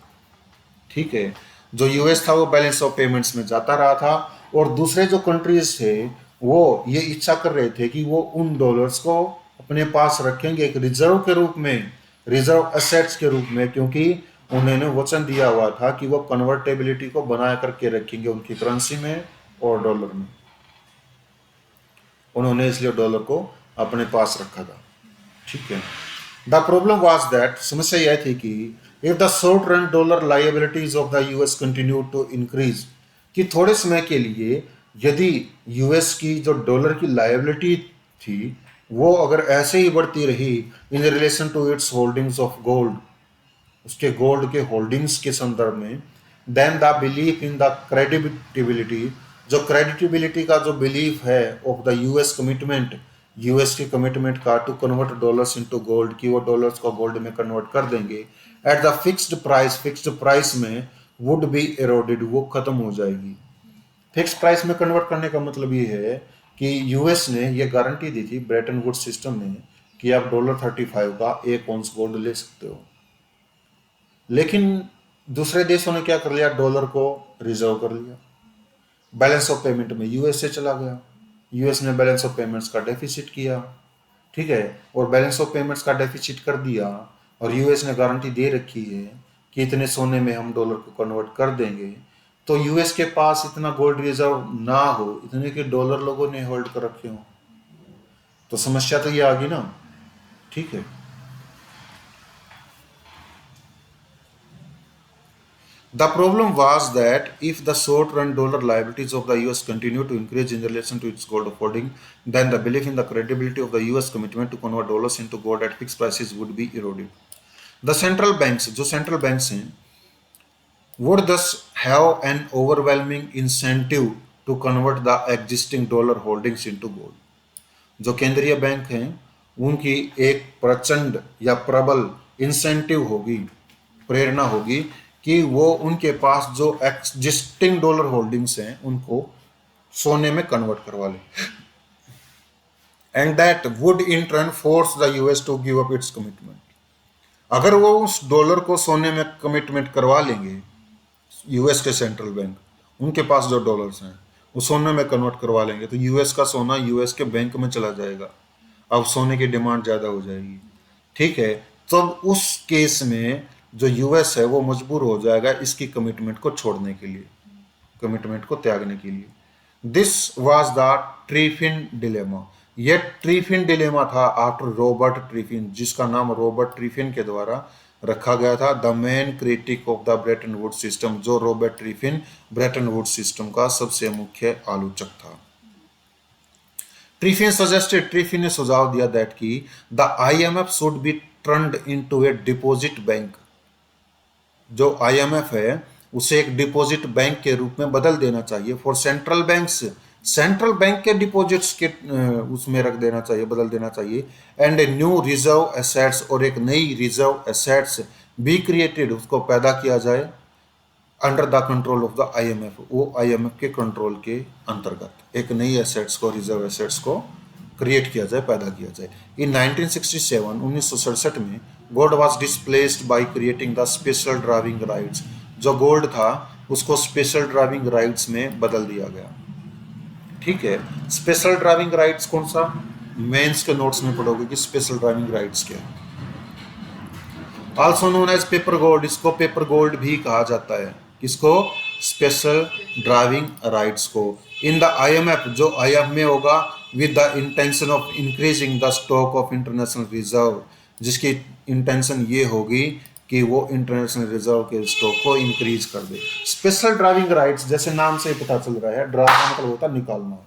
ठीक है, जो यूएस था वो बैलेंस ऑफ पेमेंट्स में जाता रहा था, और दूसरे जो कंट्रीज थे वो ये इच्छा कर रहे थे कि वो उन डॉलर्स को अपने पास रखेंगे एक रिजर्व के रूप में, रिजर्व एसेट्स के रूप में, क्योंकि उन्होंने वचन दिया हुआ था कि वो कन्वर्टेबिलिटी को बना करके रखेंगे उनकी करेंसी में और डॉलर में। उन्होंने इसलिए डॉलर को अपने पास रखा था। ठीक है। द प्रॉब्लम वाज दैट, समस्या यह थी कि if the short run dollar liabilities of the US continue to increase, कि थोड़े समय के लिए यदि यूएस की जो डॉलर की लाइबिलिटी थी वो अगर ऐसे ही बढ़ती रही in relation to its holdings of gold, उसके गोल्ड के होल्डिंग्स के संदर्भ में, then the belief in the credibility, जो क्रेडिटिबिलिटी का जो बिलीफ है of the US commitment, US की कमिटमेंट का to convert dollars into gold, कि वो डॉलर्स को गोल्ड में कन्वर्ट कर देंगे एट द फिक्स्ड प्राइस में, वुड बी एरोडेड, वो खत्म हो जाएगी। फिक्स प्राइस में कन्वर्ट करने का मतलब ये है कि यूएस ने ये गारंटी दी थी ब्रेटन वुड्स सिस्टम में कि आप $35 का एक ऑन्स गोल्ड ले सकते हो, लेकिन दूसरे देशों ने क्या कर लिया, डॉलर को रिजर्व कर लिया, बैलेंस ऑफ पेमेंट में यूएस से चला गया, यूएस ने बैलेंस ऑफ पेमेंट्स का डेफिसिट किया, ठीक है, और बैलेंस ऑफ पेमेंट्स का डेफिसिट कर दिया और यूएस ने गारंटी दे रखी है कि इतने सोने में हम डॉलर को कन्वर्ट कर देंगे, तो यूएस के पास इतना गोल्ड रिजर्व ना हो, इतने के डॉलर लोगों ने होल्ड कर रखे हो, तो समस्या तो ये आ गई ना, ठीक है। The problem was that if the short-run dollar liabilities of the US continue to increase in relation to its gold holding, then the belief in the credibility of the US commitment to convert dollars into gold at fixed prices would be eroded. The central banks, जो central banks हैं, would thus have an overwhelming incentive to convert the existing dollar holdings into gold. जो केंद्रीय बैंक हैं उनकी एक प्रचंड या प्रबल इंसेंटिव होगी, प्रेरणा होगी कि वो उनके पास जो एग्जिस्टिंग डॉलर होल्डिंग्स हैं उनको सोने में कन्वर्ट करवा लें, and that would in turn force the US to give up its commitment. अगर वो उस डॉलर को सोने में कमिटमेंट करवा लेंगे, यूएस के सेंट्रल बैंक उनके पास जो डॉलर्स हैं वो सोने में कन्वर्ट करवा लेंगे, तो यूएस का सोना यूएस के बैंक में चला जाएगा, अब सोने की डिमांड ज़्यादा हो जाएगी, ठीक है। तो उस केस में जो यूएस है वो मजबूर हो जाएगा इसकी कमिटमेंट को छोड़ने के लिए, कमिटमेंट को त्यागने के लिए। This was the Triffin dilemma, यह ट्रीफिन डिलेमा था आफ्टर रॉबर्ट ट्रीफिन, जिसका नाम रॉबर्ट ट्रीफिन के द्वारा रखा गया था, the main critic of the Bretton Woods system, जो Robert Triffin Bretton Woods system का सबसे मुख्य आलोचक था। ट्रीफिन ने सुझाव दिया दैट कि the IMF should be turned into A deposit bank, जो आईएमएफ है उसे एक डिपॉजिट बैंक के रूप में बदल देना चाहिए for central banks, central bank के डिपॉजिट्स के उसमें रख देना चाहिए, बदल देना चाहिए, and a new reserve assets, और एक नई रिजर्व एसेट्स बी क्रिएटेड, उसको पैदा किया जाए under the control of the IMF, वो आईएमएफ के कंट्रोल के अंतर्गत एक नई एसेट्स को, रिजर्व एसेट्स को क्रिएट किया जाए, पैदा किया जाए। इन 1967 में gold was displaced by creating the special drawing rights, जो गोल्ड था उसको स्पेशल ड्राइविंग राइट्स में बदल दिया गया, ठीक है। स्पेशल ड्राइविंग राइट्स कौन सा, मेंस के नोट्स में पढ़ोगे कि स्पेशल ड्राइविंग राइट्स क्या है। Also known as paper gold, इसको पेपर गोल्ड भी कहा जाता है, किसको, स्पेशल ड्राइविंग राइट्स को। इन द आईएमएफ, जो आईएमएफ में होगा, with the intention of increasing the stock of international reserve, जिसकी इंटेंशन ये होगी कि वो इंटरनेशनल रिजर्व के स्टॉक को इंक्रीज कर दे। स्पेशल ड्राइविंग राइट्स, जैसे नाम से ही पता चल रहा है, ड्राइव का मतलब होता है निकालना,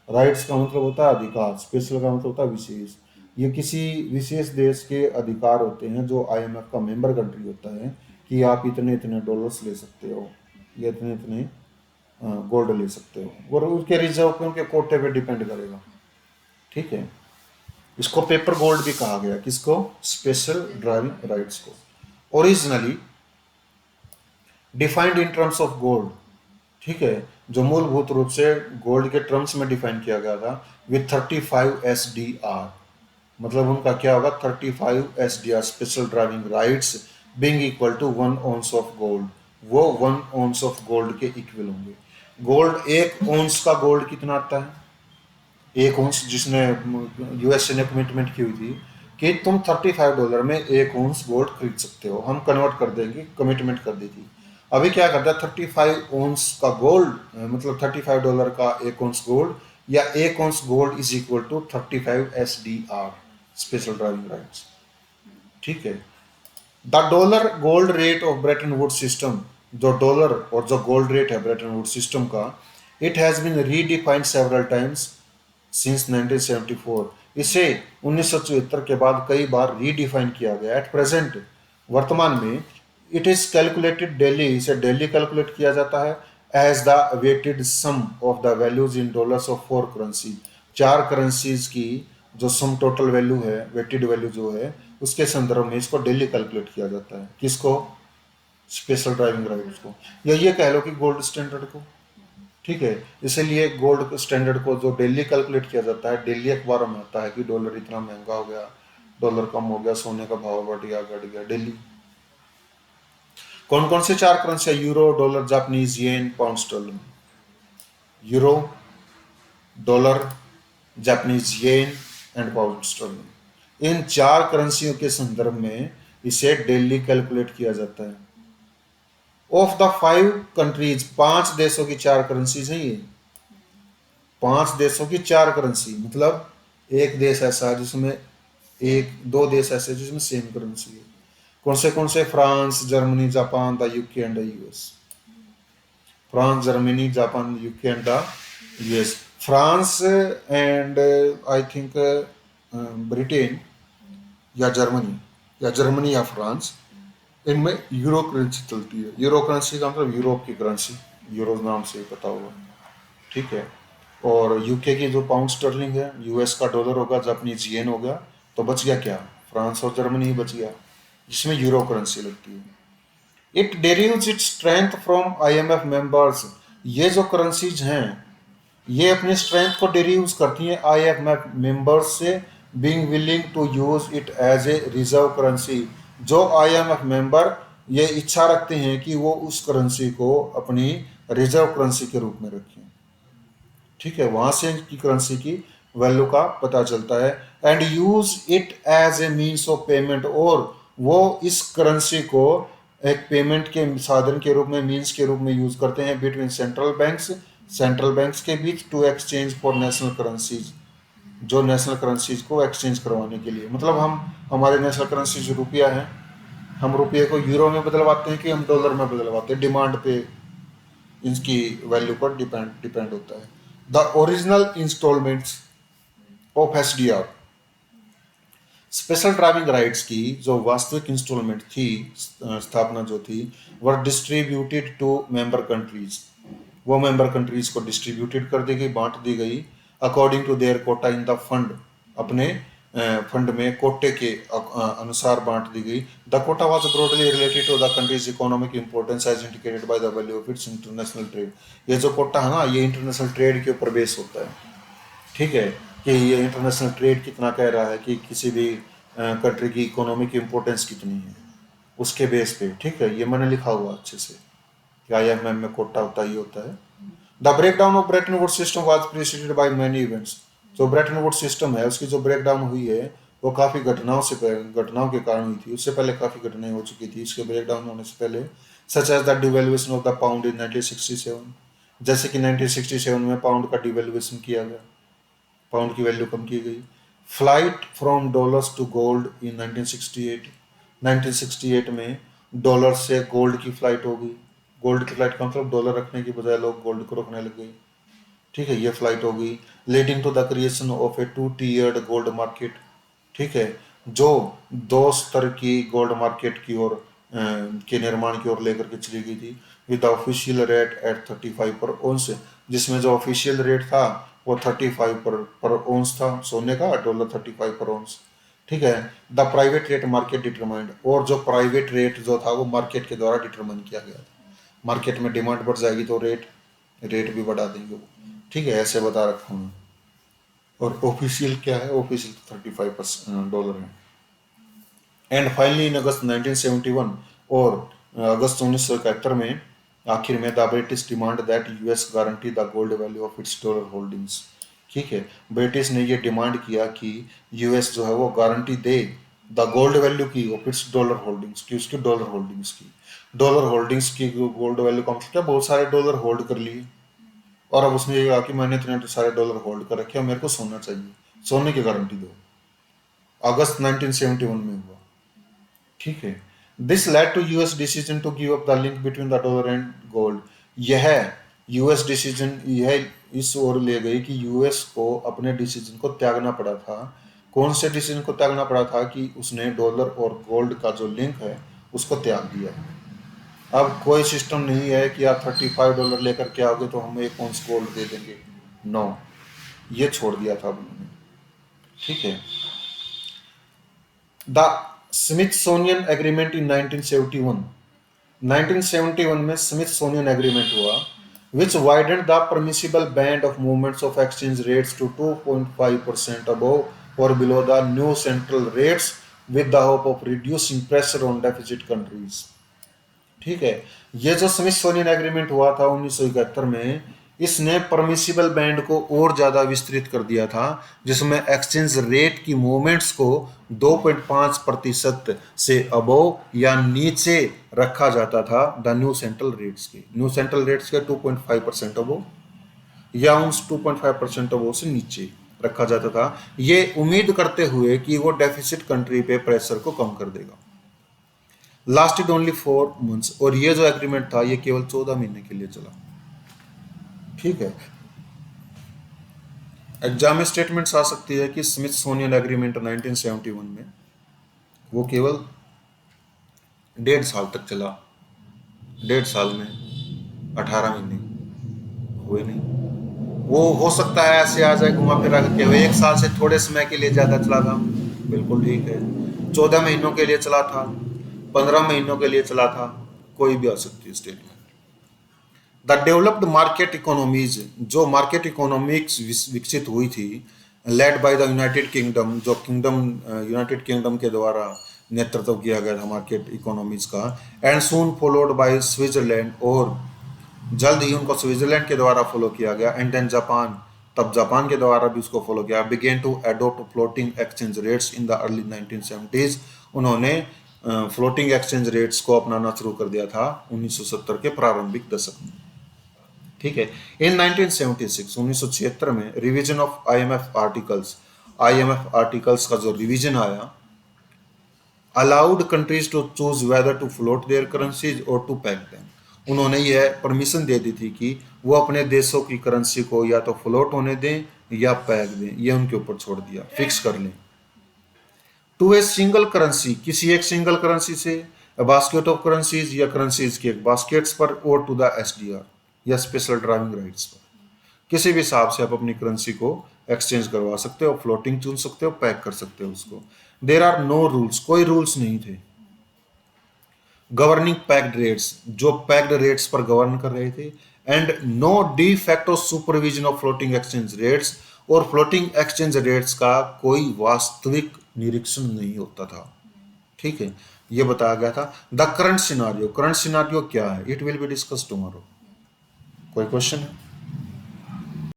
राइट्स का मतलब होता है अधिकार, स्पेशल का मतलब होता है विशेष। ये किसी विशेष देश के अधिकार होते हैं जो आईएमएफ का मेंबर कंट्री होता है कि आप इतने इतने डॉलर्स ले सकते हो या इतने इतने गोल्ड ले सकते हो, और उसके रिजर्व पे, उनके कोटे पे डिपेंड करेगा, ठीक है। इसको पेपर गोल्ड भी कहा गया, किसको, स्पेशल ड्राइविंग राइट्स को। Originally defined in terms of gold, ठीक है, जो मूलभूत रूप से गोल्ड के टर्म्स में डिफाइन किया गया था विथ 35 SDR, मतलब उनका क्या होगा, 35 SDR special drawing rights being equal to 1 ounce of gold, वो 1 ounce ऑफ गोल्ड के इक्वल होंगे। गोल्ड, 1 ounce का गोल्ड कितना आता है, 1 ounce, जिसने यूएसए ने कमिटमेंट की हुई थी कि तुम $35 में 1 ounce गोल्ड खरीद सकते हो, हम कन्वर्ट कर देंगे, कमिटमेंट कर दी थी। अभी क्या करता है, 35 ounce का गोल्ड, मतलब $35 का 1 ounce गोल्ड, या 1 ounce gold is equal to 35 SDR, special drawing rights. ठीक है। The dollar gold rate of Bretton Wood system, जो डॉलर और जो गोल्ड रेट है ब्रेटन वुड सिस्टम का, it has been redefined several times since 1974। इसे 1974 के बाद कई बार रीडिफाइन किया गया। एट प्रेजेंट, वर्तमान में, इट इज कैलकुलेटेड डेली, इसे डेली कैलकुलेट किया जाता है as the weighted sum of the values in dollars of 4 currency. 4 currencies की जो सम टोटल वैल्यू है, वेटेड वैल्यू जो है, उसके संदर्भ में इसको डेली कैलकुलेट किया जाता है। किसको? स्पेशल ड्राइविंग राइट्स को, या ये कह लो कि गोल्ड स्टैंडर्ड को। ठीक है। इसलिए गोल्ड स्टैंडर्ड को जो डेली कैलकुलेट किया जाता है, डेली अखबारों में आता है कि डॉलर इतना महंगा हो गया, डॉलर कम हो गया, सोने का भाव बढ़ गया, घट गया, डेली। कौन कौन से 4 करेंसी है? Euro, dollar, Japanese yen, pound sterling. Euro, dollar, Japanese yen and pound sterling. इन 4 करेंसियों के संदर्भ में इसे डेली कैलकुलेट किया जाता है। ऑफ द 5 कंट्रीज, 5 देशों की 4 करेंसीज हैं ये। 5 देशों की 4 करेंसी, मतलब एक देश ऐसा है जिसमें, एक दो देश ऐसे जिसमें सेम करेंसी है। कौन से कौन से? France, Germany, Japan, the UK and the US. France, Germany, Japan, UK and the US. France and I think Britain या जर्मनी या फ्रांस, इनमें यूरो करेंसी चलती है। यूरो करेंसी का मतलब यूरोप की करेंसी, यूरो नाम से पता होगा। ठीक है। और यूके की जो पाउंड स्टर्लिंग है, यूएस का डॉलर होगा, जापानीज येन होगा। तो बच गया क्या? फ्रांस और जर्मनी ही बच गया, जिसमें यूरो करेंसी लगती है। It derives its strength from IMF members. ये जो करेंसीज हैं, ये अपनी स्ट्रेंथ को डेरिव्स करती हैं आईएमएफ मेंबर्स से, being willing to use it as a reserve currency. जो आईएमएफ मेंबर ये इच्छा रखते हैं कि वो उस करेंसी को अपनी रिजर्व करेंसी के रूप में रखें। ठीक है, वहां से की करेंसी की वैल्यू का पता चलता है। And use it as a means of payment, और वो इस करेंसी को एक पेमेंट के साधन के रूप में, मीन्स के रूप में यूज करते हैं बिटवीन सेंट्रल बैंक्स के बीच, to exchange for national currencies, जो नेशनल करेंसीज को एक्सचेंज करवाने के लिए। मतलब हम, हमारे नेशनल करेंसी जो रुपया है, हम रुपये को यूरो में बदलवाते हैं कि हम डॉलर में बदलवाते हैं, डिमांड पे इसकी वैल्यू पर डिपेंड होता है। The original installments of SDR, special drawing rights की जो वास्तविक इंस्टॉलमेंट थी, स्थापना जो थी, were distributed to member countries. वो मेंबर कंट्रीज को डिस्ट्रीब्यूटेड कर दी गई, बांट दी गई, according to their quota in the fund, अपने फंड में कोटे के अनुसार बांट दी गई। The quota was broadly related to the country's economic importance as indicated by the value of its international trade. ये जो कोटा है ना, ये इंटरनेशनल ट्रेड के ऊपर बेस होता है। ठीक है, कि ये इंटरनेशनल ट्रेड कितना कह रहा है, कि किसी भी कंट्री की इकोनॉमिक इंपॉर्टेंस कितनी है, उसके बेस पे। ठीक है, ये मैंने लिखा हुआ अच्छे से कि आईएमएफ में कोटा होता ही होता है। The breakdown of Bretton Woods system was preceded by many events. जो ब्रेटन वुड्स सिस्टम है, उसकी जो ब्रेकडाउन हुई है, वो काफ़ी घटनाओं के कारण हुई थी। उससे पहले काफ़ी घटनाएं हो चुकी थी इसके ब्रेकडाउन होने से पहले, such as the devaluation of the pound in 1967। जैसे कि 1967 में पाउंड का डिवेल्युएशन किया गया, पाउंड की वैल्यू कम की गई। Flight from dollars to gold in 1968। 1968 में डॉलर से गोल्ड की फ्लाइट हो गई। गोल्ड की फ्लाइट का मतलब डॉलर रखने की बजाय लोग गोल्ड को रखने लग गए। ठीक है, ये फ्लाइट हो गई। Leading to the creation of a 2 tiered gold market. ठीक है, जो 2 स्तर की गोल्ड मार्केट की ओर के निर्माण की ओर लेकर के चली गई थी। With official rate at 35 per ओंस, जिसमें जो ऑफिशियल रेट था वो 35 पर ओंस था सोने का, डॉलर 35 पर ओंस। ठीक है। The private rate market determined, और जो प्राइवेट रेट जो था वो मार्केट के द्वारा डिटरमाइन किया गया था। मार्केट में डिमांड बढ़ जाएगी तो रेट भी बढ़ा देंगे वो। ठीक है, ऐसे बता रखा हूँ। और ऑफिशियल क्या है? ऑफिशियल 35 डॉलर है। एंड फाइनली इन अगस्त 1971, और अगस्त 1971 में आखिर में, the British demand that US guarantee the gold value of it's dollar holdings. ठीक है, ब्रिटिश ने ये डिमांड किया कि यूएस जो है वो guarantee they the gold value की ऑफ इट्स डॉलर होल्डिंग्स की, उसकी डॉलर होल्डिंग्स की। डॉलर होल्डिंग्स की गोल्ड वैल्यू का मतलब क्या? बहुत सारे डॉलर होल्ड कर लिए, और अब उसने ये कहा कि मैंने इतने सारे डॉलर होल्ड कर रखे हैं, मेरे को सोना चाहिए, सोने की गारंटी दो। अगस्त 1971 में हुआ। ठीक है। This led to US decision to give up the link between the dollar and gold. यह यूएस डिसीजन यह इस ओर ले गई कि यूएस को अपने डिसीजन को त्यागना पड़ा था। कौन से डिसीजन को त्यागना पड़ा था? कि उसने डॉलर और गोल्ड का जो लिंक है उसको त्याग दिया। अब कोई सिस्टम नहीं है कि आप $35 लेकर के आओगे तो हम 1 औंस गोल्ड दे देंगे। नो, ये छोड़ दिया था उन्होंने। ठीक है। The Smithsonian agreement in 1971। 1971 में स्मिथसोनियन एग्रीमेंट हुआ which widened the permissible band of movements of exchange rates to 2.5% above or below the new central rates with the hope of reducing pressure on deficit countries। ठीक है। ये जो स्मिथसोनियन एग्रीमेंट हुआ था 1971 में, इसने परमिसिबल बैंड को और ज्यादा विस्तृत कर दिया था, जिसमें एक्सचेंज रेट की मूवमेंट्स को 2.5% से अबोव या नीचे रखा जाता था द न्यू सेंट्रल रेट्स के। न्यू सेंट्रल रेट्स के 2.5% अबोव या उन 2.5% अबोव से नीचे रखा जाता था, ये उम्मीद करते हुए कि वो डेफिसिट कंट्री पे प्रेशर को कम कर देगा। लास्टेड ओनली 4 मंथ्स, और ये जो एग्रीमेंट था ये केवल 14 महीने के लिए चला। ठीक है। एग्जाम में स्टेटमेंट्स आ सकती है कि स्मिथसोनियन एग्रीमेंट 1971 में वो केवल 1.5 साल तक चला। 1.5 साल में 18 महीने हुए नहीं। वो हो सकता है ऐसे आ जाए घुमा फिरा करके, वो 1 साल से थोड़े समय के लिए ज्यादा चला था, बिल्कुल ठीक है। 14 महीनों के लिए चला था, 15 महीनों के लिए चला था, कोई भी आ सकती है statement. The developed market economies, जो मार्केट इकोनॉमिक्स विकसित हुई थी, led by the United kingdom, जो किंगडम यूनाइटेड किंगडम के द्वारा नेतृत्व किया गया था मार्केट इकोनॉमीज का, and soon followed by Switzerland, और जल्द ही उनको स्विट्जरलैंड के द्वारा फॉलो किया गया, एंड देन जापान, तब जापान के द्वारा भी उसको फॉलो किया। Began to adopt floating exchange rates in the early 1970s, उन्होंने फ्लोटिंग एक्सचेंज रेट्स को अपनाना शुरू कर दिया था 1970 के प्रारंभिक दशक में। ठीक है। इन 1976 1976 में revision of IMF articles, IMF articles का जो रिवीजन आया, allowed countries to choose whether to float their currencies और टू पैक देम। उन्होंने यह परमिशन दे दी थी कि वो अपने देशों की करेंसी को या तो फ्लोट होने दें या पैक दें, ये उनके ऊपर छोड़ दिया, फिक्स कर लें। टू ए सिंगल करेंसी, किसी एक सिंगल करेंसी से, बास्केट ऑफ करेंसीज या करेंसीज के एक बास्केट्स पर, और टू द एसडीआर या स्पेशल ड्राइविंग राइट्स पर, किसी भी हिसाब से आप अपनी करेंसी को एक्सचेंज करवा सकते हो, फ्लोटिंग चुन सकते हो, पैक कर सकते हो उसको। देर आर नो रूल्स, कोई रूल्स नहीं थे। गवर्निंग पैक्ड रेट्स, जो पैक्ड रेट्स पर गवर्न कर रहे थे, and no de facto supervision of floating exchange rates, और फ्लोटिंग एक्सचेंज रेट्स का कोई वास्तविक निरीक्षण नहीं होता था। ठीक है। ये बताया गया था। The current scenario, current scenario क्या है? It will be discuss tomorrow. कोई क्वेश्चन है?